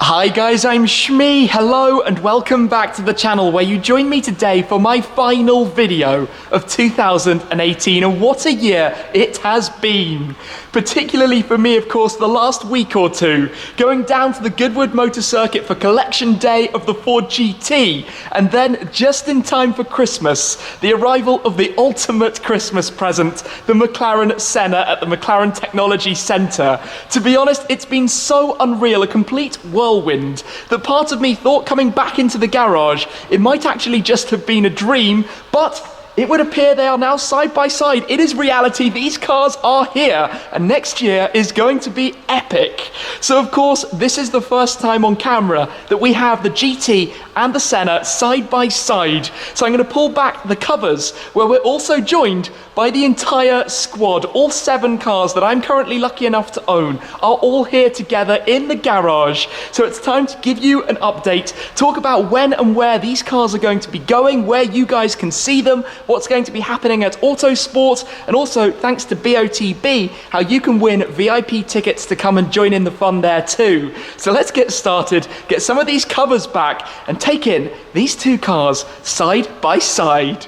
Hi guys, I'm Shmee. Hello and welcome back to the channel where you join me today for my final video of 2018, and what a year it has been. Particularly for me, of course, the last week or two, going down to the Goodwood Motor Circuit for collection day of the Ford GT, and then just in time for Christmas, the arrival of the ultimate Christmas present, the McLaren Senna at the McLaren Technology Centre. To be honest, it's been so unreal, a complete whirlwind, that part of me thought coming back into the garage, it might actually just have been a dream, but it would appear they are now side by side. It is reality, these cars are here, and next year is going to be epic. So of course, this is the first time on camera that we have the GT and the Senna side by side. So I'm going to pull back the covers, where we're also joined by the entire squad. All 7 cars that I'm currently lucky enough to own are all here together in the garage. So it's time to give you an update, talk about when and where these cars are going to be going, where you guys can see them, what's going to be happening at Autosport, and also, thanks to BOTB, how you can win VIP tickets to come and join in the fun there too. So let's get started, get some of these covers back, and take in these 2 cars side by side.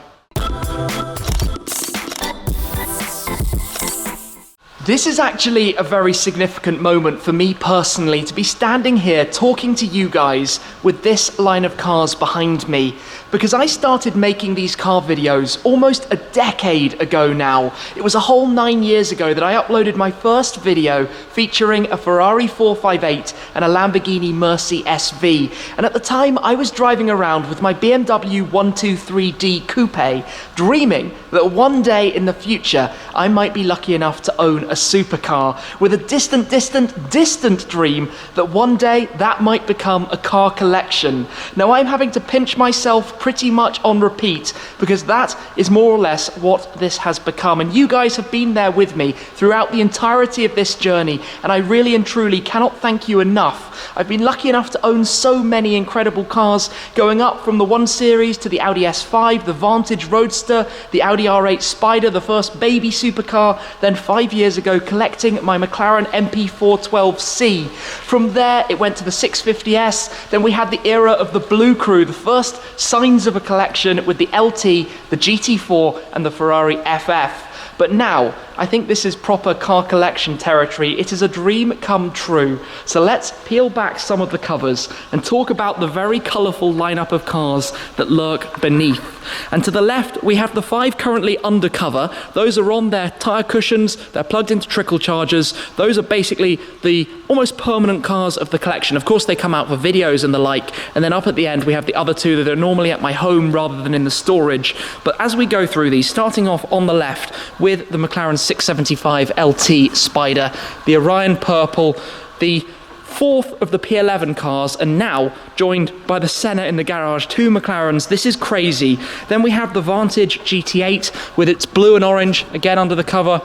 This is actually a very significant moment for me personally, to be standing here talking to you guys with this line of cars behind me, because I started making these car videos almost a decade ago now. It was a whole 9 years ago that I uploaded my first video featuring a Ferrari 458 and a Lamborghini Mercy SV. And at the time I was driving around with my BMW 123D Coupe, dreaming that one day in the future I might be lucky enough to own a supercar, with a distant dream that one day that might become a car collection. Now I'm having to pinch myself pretty much on repeat, because that is more or less what this has become, and you guys have been there with me throughout the entirety of this journey, and I really and truly cannot thank you enough. I've been lucky enough to own so many incredible cars, going up from the 1 Series to the Audi S5, the Vantage Roadster, the Audi R8 Spyder, the first baby supercar, then 5 years ago collecting my McLaren MP412C. From there it went to the 650S, then we had the era of the Blue Crew, the first signs of a collection with the LT, the GT4 and the Ferrari FF. But now, I think this is proper car collection territory. It is a dream come true. So let's peel back some of the covers and talk about the very colourful lineup of cars that lurk beneath. And to the left, we have the 5 currently undercover. Those are on their tyre cushions, they're plugged into trickle chargers. Those are basically the almost permanent cars of the collection. Of course, they come out for videos and the like. And then up at the end, we have the other 2 that are normally at my home rather than in the storage. But as we go through these, starting off on the left with the McLaren 675 LT Spyder, the Orion Purple, the 4th of the P11 cars, and now joined by the Senna in the garage, 2 McLarens. This is crazy. Then we have the Vantage GT8 with its blue and orange, again under the cover,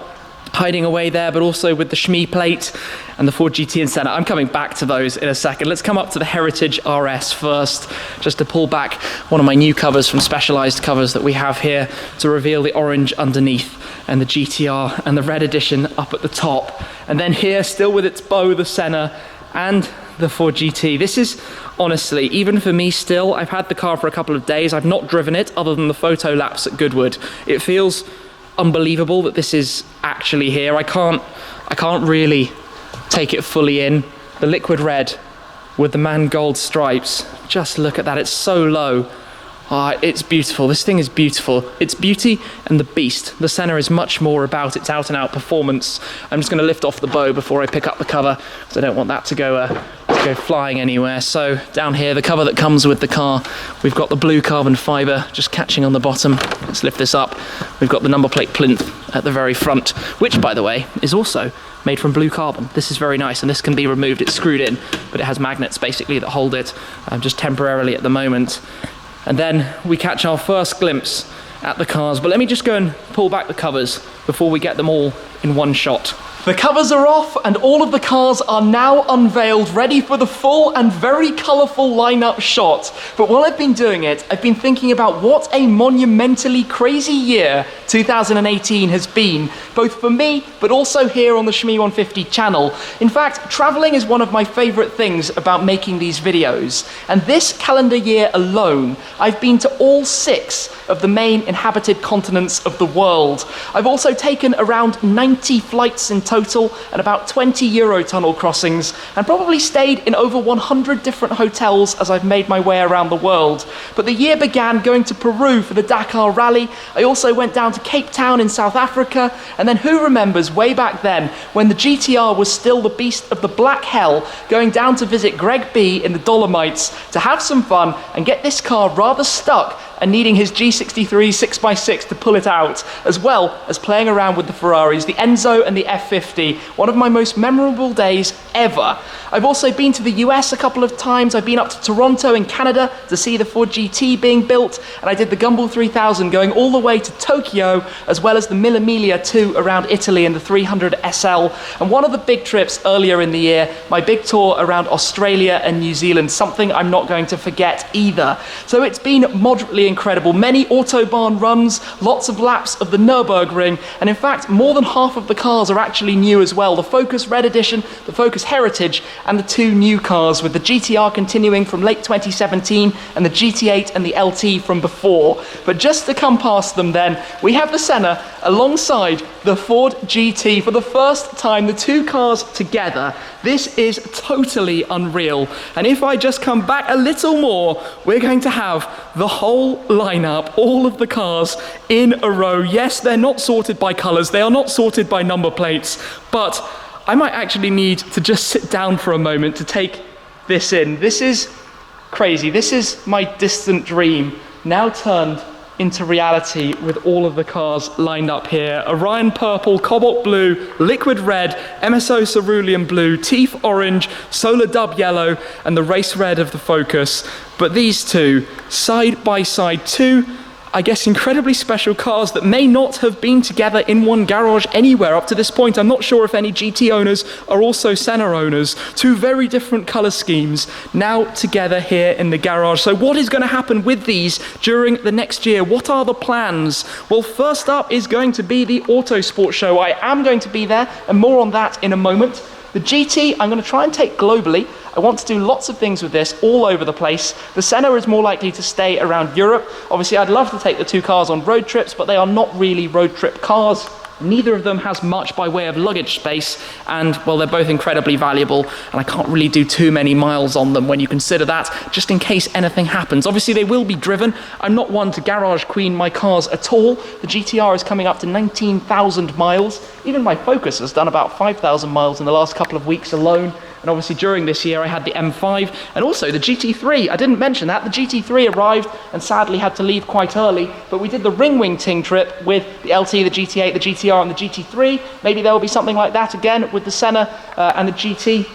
hiding away there, but also with the Shmee plate, and the Ford GT and Senna. I'm coming back to those in a second. Let's come up to the Heritage RS first, just to pull back one of my new covers from Specialized Covers that we have here to reveal the orange underneath and the GTR and the red edition up at the top. And then here, still with its bow, the Senna and the Ford GT. This is, honestly, even for me still, I've had the car for a couple of days. I've not driven it other than the photo laps at Goodwood. It feels unbelievable that this is actually here. I can't really take it fully in. The liquid red with the man gold stripes. Just look at that, it's so low. It's beautiful. This thing is beautiful. It's beauty and the beast. The Senna is much more about its out and out performance. I'm just going to lift off the bow before I pick up the cover, because I don't want that to go flying anywhere. So down here, the cover that comes with the car, we've got the blue carbon fibre just catching on the bottom. Let's lift this up. We've got the number plate plinth at the very front, which, by the way, is also made from blue carbon. This is very nice, and this can be removed. It's screwed in, but it has magnets basically that hold it just temporarily at the moment. And then we catch our first glimpse at the cars. But let me just go and pull back the covers before we get them all in one shot. The covers are off and all of the cars are now unveiled, ready for the full and very colourful lineup shot. But while I've been doing it, I've been thinking about what a monumentally crazy year 2018 has been, both for me, but also here on the Shmee 150 channel. In fact, travelling is one of my favourite things about making these videos. And this calendar year alone, I've been to all 6 of the main inhabited continents of the world. I've also taken around 90 flights in total and about 20 Eurotunnel crossings, and probably stayed in over 100 different hotels as I've made my way around the world. But the year began going to Peru for the Dakar Rally. I also went down to Cape Town in South Africa, and then who remembers way back then when the GTR was still the beast of the Black Hell, going down to visit Greg B in the Dolomites to have some fun and get this car rather stuck and needing his G63 6x6 to pull it out, as well as playing around with the Ferraris, the Enzo and the F50, one of my most memorable days ever. I've also been to the US a couple of times. I've been up to Toronto in Canada to see the Ford GT being built, and I did the Gumball 3000 going all the way to Tokyo, as well as the Mille Miglia 2 around Italy in the 300 SL, and one of the big trips earlier in the year, my big tour around Australia and New Zealand, something I'm not going to forget either. So it's been moderately incredible. Many Autobahn runs, lots of laps of the Nürburgring, and in fact, more than half of the cars are actually new as well. The Focus Red Edition, the Focus Heritage, and the 2 new cars, with the GTR continuing from late 2017 and the GT8 and the LT from before. But just to come past them then, we have the Senna alongside the Ford GT for the first time, the 2 cars together. This is totally unreal. And if I just come back a little more, we're going to have the whole lineup, all of the cars in a row. Yes, they're not sorted by colours, they are not sorted by number plates, but I might actually need to just sit down for a moment to take this in. This is crazy. This is my distant dream now turned into reality with all of the cars lined up here. Orion Purple, Cobalt Blue, Liquid Red, MSO Cerulean Blue, Teeth Orange, Solar Dub Yellow, and the Race Red of the Focus. But these 2, side by side, 2, I guess, incredibly special cars that may not have been together in one garage anywhere up to this point. I'm not sure if any GT owners are also Senna owners. 2 very different colour schemes now together here in the garage. So what is going to happen with these during the next year? What are the plans? Well, first up is going to be the Autosport show. I am going to be there, and more on that in a moment. The GT, I'm going to try and take globally. I want to do lots of things with this all over the place. The Senna is more likely to stay around Europe. Obviously, I'd love to take the 2 cars on road trips, but they are not really road trip cars. Neither of them has much by way of luggage space, and, well, they're both incredibly valuable, and I can't really do too many miles on them when you consider that, just in case anything happens. Obviously, they will be driven. I'm not one to garage queen my cars at all. The GTR is coming up to 19,000 miles. Even my Focus has done about 5,000 miles in the last couple of weeks alone. And obviously during this year I had the M5 and also the GT3. I didn't mention that. The GT3 arrived and sadly had to leave quite early, but we did the ring-wing ting trip with the LT, the GT8, the GTR and the GT3. Maybe there will be something like that again with the Senna and the GT.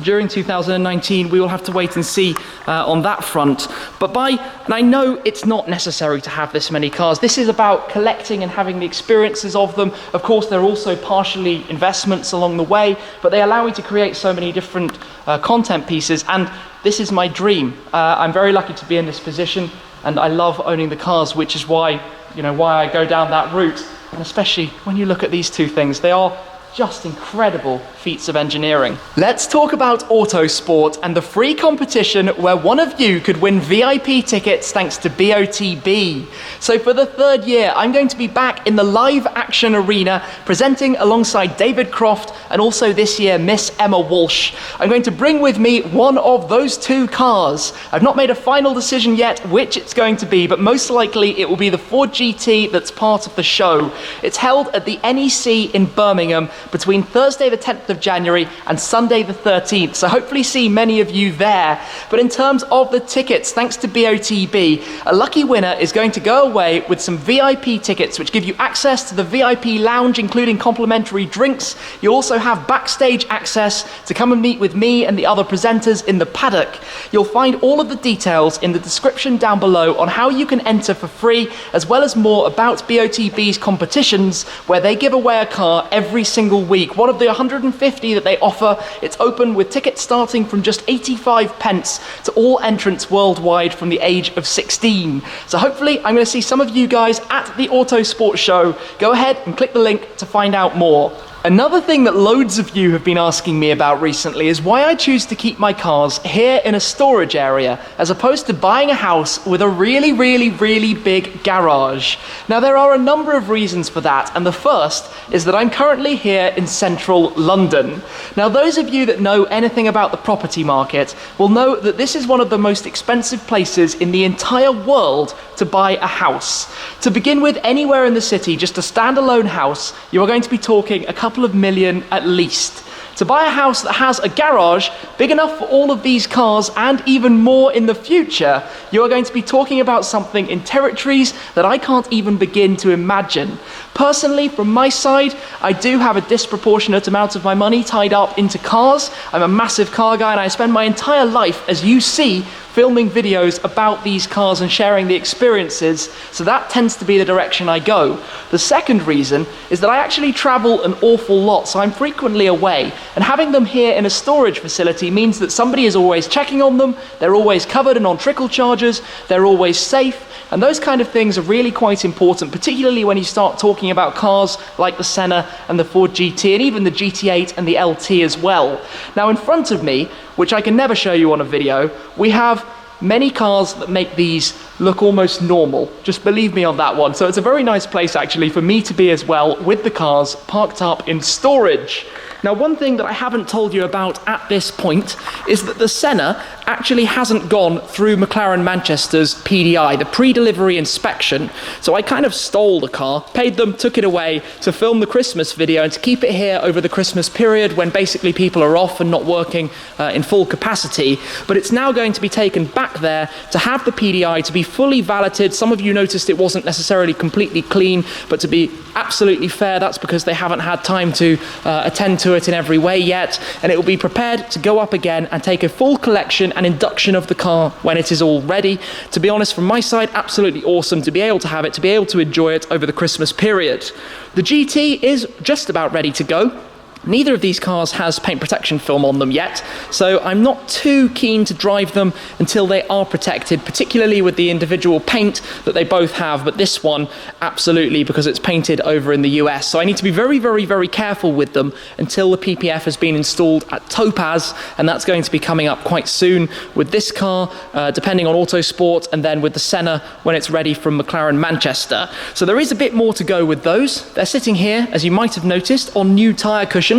During 2019, we will have to wait and see on that front. And I know it's not necessary to have this many cars. This is about collecting and having the experiences of them. Of course, they're also partially investments along the way, but they allow me to create so many different content pieces, and this is my dream. I'm very lucky to be in this position, and I love owning the cars, which is why I go down that route. And especially when you look at these 2 things, they are just incredible feats of engineering. Let's talk about Autosport and the free competition where one of you could win VIP tickets thanks to BOTB. So for the 3rd year, I'm going to be back in the live action arena presenting alongside David Croft and also this year Miss Emma Walsh. I'm going to bring with me one of those 2 cars. I've not made a final decision yet which it's going to be, but most likely it will be the Ford GT that's part of the show. It's held at the NEC in Birmingham between Thursday the 10th of January and Sunday the 13th. So hopefully see many of you there. But in terms of the tickets, thanks to BOTB, a lucky winner is going to go away with some VIP tickets, which give you access to the VIP lounge, including complimentary drinks. You also have backstage access to come and meet with me and the other presenters in the paddock. You'll find all of the details in the description down below on how you can enter for free, as well as more about BOTB's competitions, where they give away a car every single week. One of the 150 that they offer, it's open with tickets starting from just 85 pence to all entrants worldwide from the age of 16. So hopefully I'm going to see some of you guys at the Autosport show. Go ahead and click the link to find out more. Another thing that loads of you have been asking me about recently is why I choose to keep my cars here in a storage area as opposed to buying a house with a really big garage. Now there are a number of reasons for that, and the first is that I'm currently here in central London. Now those of you that know anything about the property market will know that this is one of the most expensive places in the entire world to buy a house. To begin with, anywhere in the city, just a standalone house, you are going to be talking a couple of million at least. To buy a house that has a garage big enough for all of these cars and even more in the future, you are going to be talking about something in territories that I can't even begin to imagine. Personally, from my side, I do have a disproportionate amount of my money tied up into cars. I'm a massive car guy and I spend my entire life, as you see, filming videos about these cars and sharing the experiences, so that tends to be the direction I go. The second reason is that I actually travel an awful lot, so I'm frequently away, and having them here in a storage facility means that somebody is always checking on them, they're always covered and on trickle charges, they're always safe, and those kind of things are really quite important, particularly when you start talking about cars like the Senna and the Ford GT, and even the GT8 and the LT as well. Now in front of me, which I can never show you on a video, we have many cars that make these look almost normal. Just believe me on that one. So it's a very nice place actually for me to be as well, with the cars parked up in storage. Now, one thing that I haven't told you about at this point is that the Senna actually hasn't gone through McLaren Manchester's PDI, the pre-delivery inspection. So I kind of stole the car, paid them, took it away to film the Christmas video and to keep it here over the Christmas period when basically people are off and not working in full capacity. But it's now going to be taken back there to have the PDI to be fully validated. Some of you noticed it wasn't necessarily completely clean, but to be absolutely fair, that's because they haven't had time to attend to it in every way yet, and it will be prepared to go up again and take a full collection and induction of the car when it is all ready. To be honest, from my side, absolutely awesome to be able to have it, to be able to enjoy it over the Christmas period. The GT is just about ready to go. Neither of these cars has paint protection film on them yet, so I'm not too keen to drive them until they are protected, particularly with the individual paint that they both have, but this one, absolutely, because it's painted over in the US. So I need to be very careful with them until the PPF has been installed at Topaz, and that's going to be coming up quite soon with this car, depending on Autosport, and then with the Senna when it's ready from McLaren Manchester. So there is a bit more to go with those. They're sitting here, as you might have noticed, on new tyre cushions.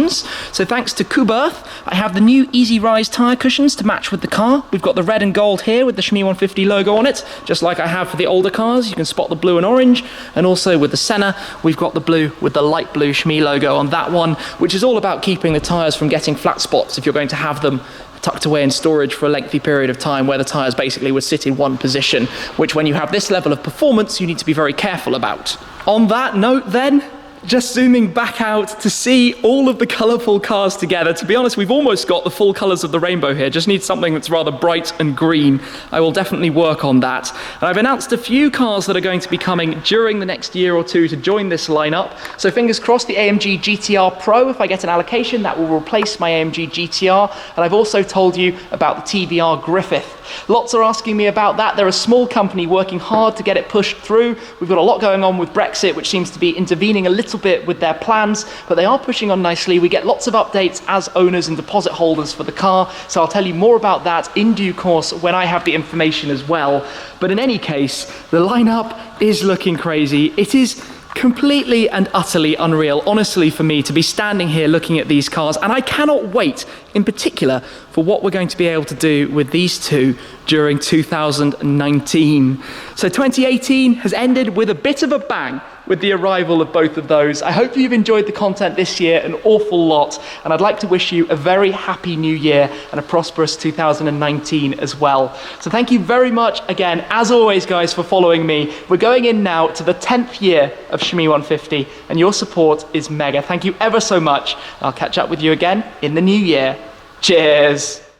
So thanks to Kuberth, I have the new Easy Rise tyre cushions to match with the car. We've got the red and gold here with the Shmee 150 logo on it, just like I have for the older cars. You can spot the blue and orange. And also with the Senna, we've got the blue with the light blue Shmee logo on that one, which is all about keeping the tyres from getting flat spots if you're going to have them tucked away in storage for a lengthy period of time, where the tyres basically would sit in one position, which when you have this level of performance, you need to be very careful about. On that note then, just zooming back out to see all of the colourful cars together. To be honest, we've almost got the full colours of the rainbow here. Just need something that's rather bright and green. I will definitely work on that. And I've announced a few cars that are going to be coming during the next year or two to join this lineup. So fingers crossed, the AMG GTR Pro, if I get an allocation, that will replace my AMG GTR. And I've also told you about the TVR Griffith. Lots are asking me about that. They're a small company working hard to get it pushed through. We've got a lot going on with Brexit, which seems to be intervening a little bit with their plans, but they are pushing on nicely. We get lots of updates as owners and deposit holders for the car, so I'll tell you more about that in due course when I have the information as well. But in any case, the lineup is looking crazy. It is completely and utterly unreal, honestly, for me to be standing here looking at these cars, and I cannot wait in particular for what we're going to be able to do with these two during 2019. So 2018 has ended with a bit of a bang. with the arrival of both of those. I hope you've enjoyed the content this year an awful lot, and I'd like to wish you a very happy new year and a prosperous 2019 as well. So thank you very much again, as always, guys, for following me. We're going in now to the 10th year of Shmee 150, and your support is mega. Thank you ever so much. I'll catch up with you again in the new year. Cheers.